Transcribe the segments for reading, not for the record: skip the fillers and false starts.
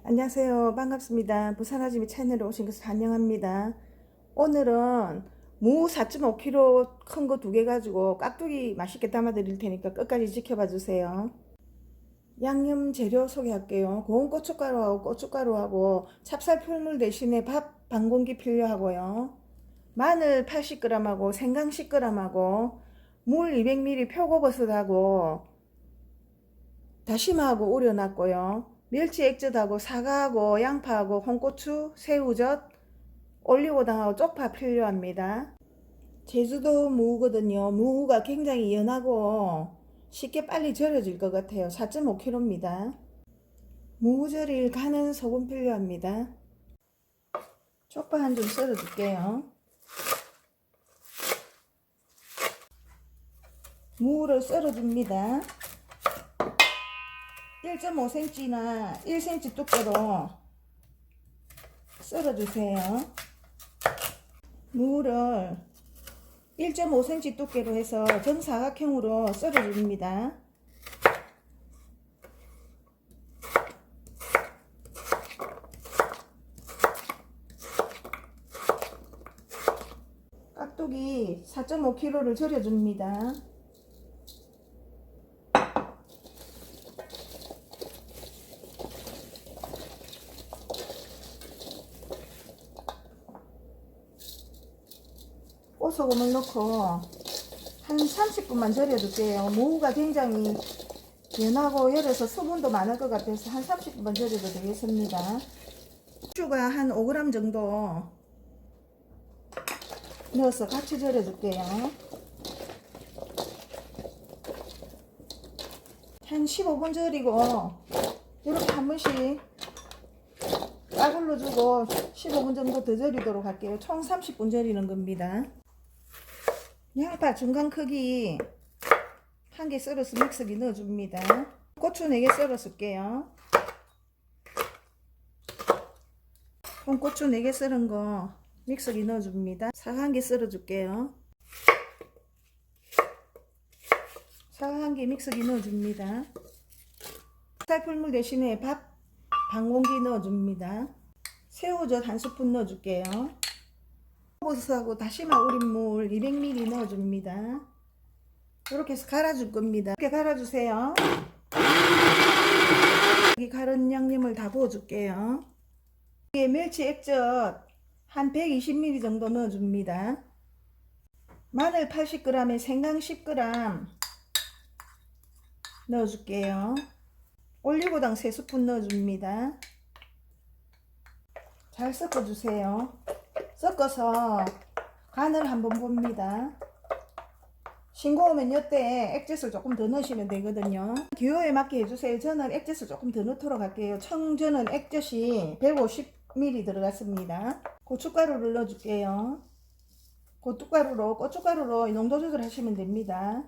안녕하세요. 반갑습니다. 부산아지미 채널에 오신 것을 환영합니다. 오늘은 무 4.5kg 큰 거 2개 가지고 깍두기 맛있게 담아 드릴 테니까 끝까지 지켜봐 주세요. 양념 재료 소개할게요. 고운 고춧가루하고 찹쌀 풀물 대신에 밥 반 공기 필요하고요. 마늘 80g하고 생강 10g하고 물 200ml 표고버섯하고 다시마하고 우려놨고요. 멸치 액젓하고 사과하고 양파하고 홍고추, 새우젓, 올리고당하고 쪽파 필요합니다. 제주도 무거든요. 무가 굉장히 연하고 쉽게 빨리 절여질 것 같아요. 4.5kg입니다. 무 절일 가는 소금 필요합니다. 쪽파 한 점 썰어 줄게요. 무를 썰어 줍니다. 1.5cm나 1cm 두께로 썰어주세요. 무를 1.5cm 두께로 해서 정사각형으로 썰어줍니다. 깍두기 4.5kg를 절여줍니다. 꽃소금을 넣고 한 30분만 절여둘게요. 무가 굉장히 연하고 열어서 수분도 많을 것 같아서 한 30분만 절여도 되겠습니다. 고추가 한 5g 정도 넣어서 같이 절여줄게요. 한 15분 절이고 이렇게 한 번씩 까불러 주고 15분 정도 더 절이도록 할게요. 총 30분 절이는 겁니다. 양파 중간 크기 한 개 썰어서 믹서기 넣어줍니다. 고추 4개 썰어줄게요. 홍고추 4개 썰은 거 믹서기 넣어줍니다. 사과 1개 썰어줄게요. 사과 1개 믹서기 넣어줍니다. 쌀풀물 대신에 밥 반 공기 넣어줍니다. 새우젓 1스푼 넣어줄게요. 버섯하고 다시마 우린 물 200ml 넣어줍니다. 이렇게 해서 갈아줄 겁니다. 이렇게 갈아주세요. 이 갈은 양념을 다 부어줄게요. 여기에 멸치 액젓 한 120ml 정도 넣어줍니다. 마늘 80g에 생강 10g 넣어줄게요. 올리고당 3스푼 넣어줍니다. 잘 섞어주세요. 섞어서 간을 한번 봅니다. 싱거우면 이때 액젓을 조금 더 넣으시면 되거든요. 기호에 맞게 해주세요. 저는 액젓을 조금 더 넣도록 할게요. 청저는 액젓이 150ml 들어갔습니다. 고춧가루를 넣어줄게요. 고춧가루로 농도 조절하시면 됩니다.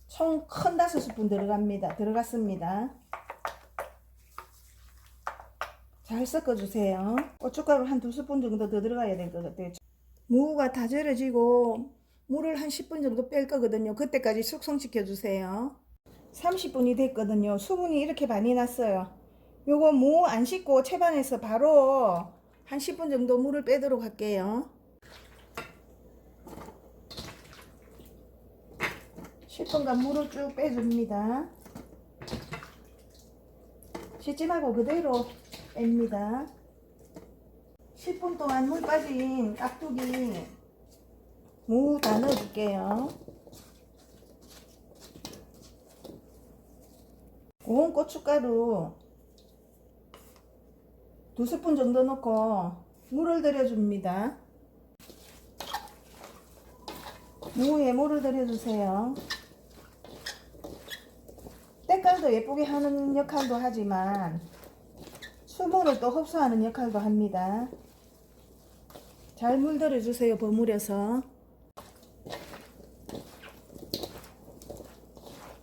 총 큰 5스푼 들어갔습니다. 잘 섞어주세요. 고춧가루 한 2스푼 정도 더 들어가야 될 것 같아요. 무가 다 절여지고 물을 한 10분 정도 뺄 거거든요. 그때까지 숙성시켜 주세요. 30분이 됐거든요. 수분이 이렇게 많이 났어요. 요거 무 안 씻고 채반에서 바로 한 10분 정도 물을 빼도록 할게요. 10분간 물을 쭉 빼줍니다. 씻지 말고 그대로 뺍니다. 10분 동안 물 빠진 깍두기 무 다 넣어줄게요. 고운 고춧가루 2스푼 정도 넣고 물을 들여줍니다. 무에 물을 들여주세요. 때깔도 예쁘게 하는 역할도 하지만 수분을 또 흡수하는 역할도 합니다. 잘 물들여 주세요. 버무려서.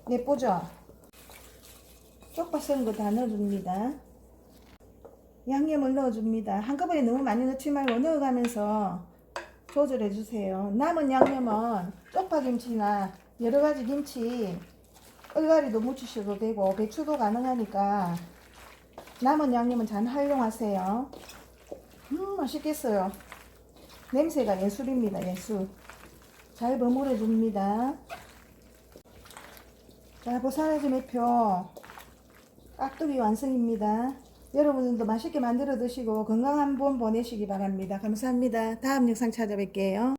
예쁘죠? 쪽파 썰은 거 다 넣어줍니다. 양념을 넣어줍니다. 한꺼번에 너무 많이 넣지 말고 넣어가면서 조절해 주세요. 남은 양념은 쪽파김치나 여러가지 김치 얼갈이도 무치셔도 되고 배추도 가능하니까 남은 양념은 잘 활용하세요. 맛있겠어요. 냄새가 예술입니다. 예술. 잘 버무려 줍니다. 자, 보사라지 매표 깍두기 완성입니다. 여러분들도 맛있게 만들어 드시고 건강한 봄 보내시기 바랍니다. 감사합니다. 다음 영상 찾아뵐게요.